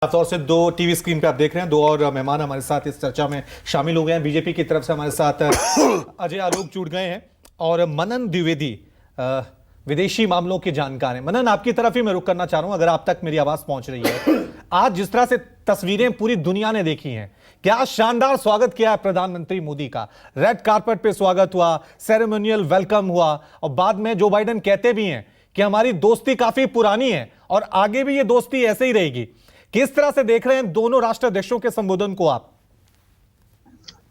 तौर से दो टीवी स्क्रीन पे आप देख रहे हैं, दो और मेहमान हमारे साथ इस चर्चा में शामिल हो गए हैं। बीजेपी की तरफ से हमारे साथ अजय आलोक जुड़ गए हैं और मनन द्विवेदी विदेशी मामलों के जानकार हैं। मनन, आपकी तरफ ही मैं रुख करना चाह रहा हूं, अगर आप तक मेरी आवाज पहुंच रही है। आज जिस तरह से तस्वीरें पूरी दुनिया ने देखी हैं, क्या शानदार स्वागत किया है प्रधानमंत्री मोदी का। रेड कार्पेट पे स्वागत हुआ, सेरेमोनियल वेलकम हुआ और बाद में जो बाइडेन कहते भी हैं कि हमारी दोस्ती काफी पुरानी है और आगे भी ये दोस्ती ऐसे ही रहेगी। किस तरह से देख रहे हैं दोनों राष्ट्राध्यक्षों के संबोधन को आप?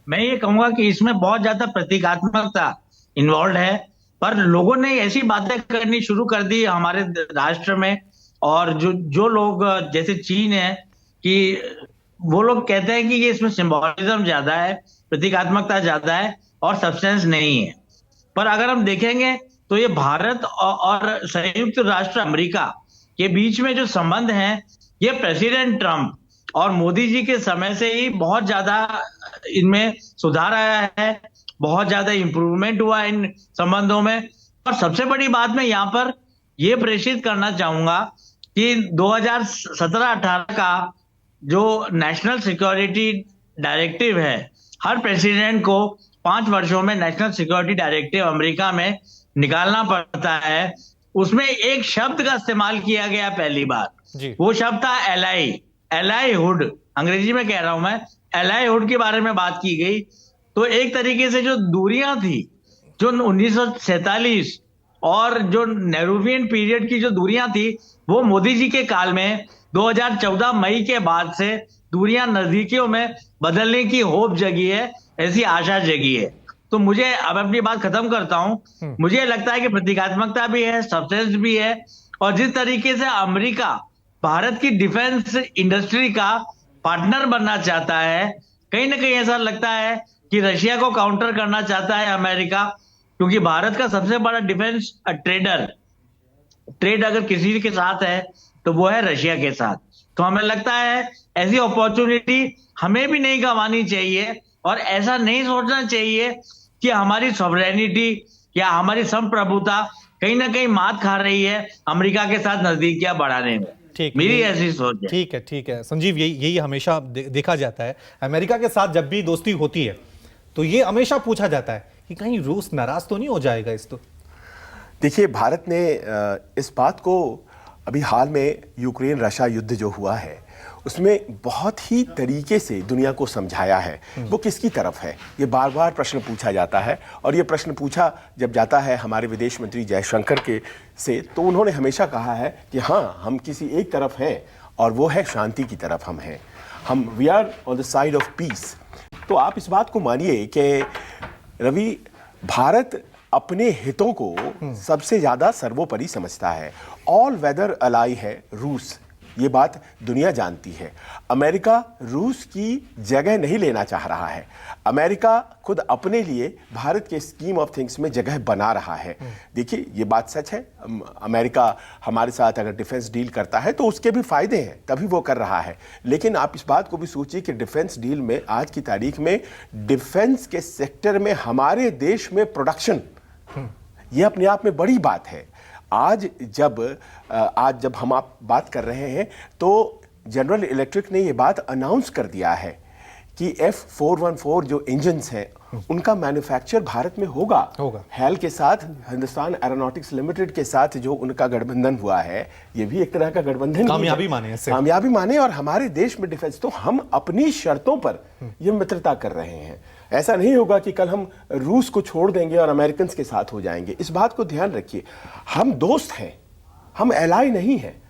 मैं ये कहूंगा कि इसमें बहुत ज्यादा प्रतीकात्मकता इन्वॉल्व है, पर लोगों ने ऐसी बातें करनी शुरू कर दी हमारे राष्ट्र में, और जो लोग जैसे चीन है कि वो लोग कहते हैं कि ये इसमें सिंबोलिज्म ज्यादा है, प्रतीकात्मकता ज्यादा है और सब्सटेंस नहीं है। पर अगर हम देखेंगे तो ये भारत और संयुक्त राष्ट्र अमेरिका के बीच में जो संबंध है, ये प्रेसिडेंट ट्रंप और मोदी जी के समय से ही बहुत ज्यादा इनमें सुधार आया है, बहुत ज्यादा इंप्रूवमेंट हुआ इन संबंधों में। और सबसे बड़ी बात मैं यहाँ पर ये प्रेषित करना चाहूंगा कि 2017-18 का जो नेशनल सिक्योरिटी डायरेक्टिव है, हर प्रेसिडेंट को 5 वर्षों में नेशनल सिक्योरिटी डायरेक्टिव अमेरिका में निकालना पड़ता है। उसमें एक शब्द का इस्तेमाल किया गया पहली बार, वो शब्द था एलाइहुड। अंग्रेजी में कह रहा हूं मैं, एलाइहुड के बारे में बात की गई। तो एक तरीके से जो दूरियां थी, जो 1947 और जो नेहरूवियन पीरियड की जो दूरियां थी, वो मोदी जी के काल में 2014 मई के बाद से दूरियां नजदीकियों में बदलने की होप जगी है, ऐसी आशा जगी है। तो मुझे, अब अपनी बात खत्म करता हूं, मुझे लगता है कि प्रतीकात्मकता भी है, सब्सटेंस भी है। और जिस तरीके से अमेरिका भारत की डिफेंस इंडस्ट्री का पार्टनर बनना चाहता है, कहीं ना कहीं ऐसा लगता है कि रशिया को काउंटर करना चाहता है अमेरिका, क्योंकि भारत का सबसे बड़ा डिफेंस ट्रेड अगर किसी के साथ है तो वो है रशिया के साथ। तो हमें लगता है ऐसी अपॉर्चुनिटी हमें भी नहीं गंवानी चाहिए और ऐसा नहीं सोचना चाहिए कि हमारी सॉवरेनिटी या हमारी संप्रभुता कहीं ना कहीं मात खा रही है अमेरिका के साथ नजदीकियां बढ़ाने में। मेरी ऐसी सोच है। ठीक है संजीव, यही हमेशा देखा जाता है। अमेरिका के साथ जब भी दोस्ती होती है तो ये हमेशा पूछा जाता है कि कहीं रूस नाराज तो नहीं हो जाएगा इस तो। देखिए, भारत ने इस बात को अभी हाल में यूक्रेन रशिया युद्ध जो हुआ है उसमें बहुत ही तरीके से दुनिया को समझाया है वो किसकी तरफ है। ये बार बार प्रश्न पूछा जाता है और ये प्रश्न पूछा जब जाता है हमारे विदेश मंत्री जयशंकर के से, तो उन्होंने हमेशा कहा है कि हाँ, हम किसी एक तरफ हैं और वो है शांति की तरफ हम we are on the side of peace. तो आप इस बात को मानिए कि रवि, भारत अपने हितों को सबसे ज्यादा सर्वोपरि समझता है। ऑल वेदर अलाई है रूस, ये बात दुनिया जानती है। अमेरिका रूस की जगह नहीं लेना चाह रहा है। अमेरिका खुद अपने लिए भारत के स्कीम ऑफ थिंग्स में जगह बना रहा है। देखिए, ये बात सच है, अमेरिका हमारे साथ अगर डिफेंस डील करता है तो उसके भी फायदे हैं, तभी वो कर रहा है। लेकिन आप इस बात को भी सोचिए कि डिफेंस डील में आज की तारीख में डिफेंस के सेक्टर में हमारे देश में प्रोडक्शन, ये अपने आप में बड़ी बात है। आज जब हम आप बात कर रहे हैं तो जनरल इलेक्ट्रिक ने ये बात अनाउंस कर दिया है कि F414 जो इंजन्स हैं उनका मैन्युफैक्चर भारत में होगा। हेल के साथ, हिंदुस्तान एरोनॉटिक्स लिमिटेड के साथ जो उनका गठबंधन हुआ है, ये भी एक तरह का गठबंधन कामयाबी माने और हमारे देश में डिफेंस। तो हम अपनी शर्तों पर ये मित्रता कर रहे हैं। ऐसा नहीं होगा कि कल हम रूस को छोड़ देंगे और अमेरिकन के साथ हो जाएंगे। इस बात को ध्यान रखिए, हम दोस्त हैं, हम एलाई नहीं हैं,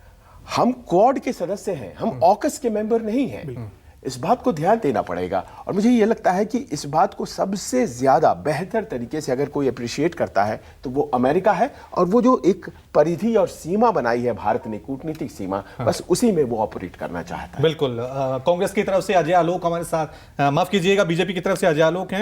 हम क्वाड के सदस्य हैं, हम ऑकस के मेंबर नहीं हैं। इस बात को ध्यान देना पड़ेगा। और मुझे ये लगता है कि इस बात को सबसे ज्यादा बेहतर तरीके से अगर कोई अप्रिशिएट करता है तो वो अमेरिका है। और वो जो एक परिधि और सीमा बनाई है भारत ने, कूटनीतिक सीमा, बस उसी में वो ऑपरेट करना चाहता है। बिल्कुल। कांग्रेस की तरफ से अजय आलोक हमारे साथ, माफ कीजिएगा, बीजेपी की तरफ से अजय आलोक हैं।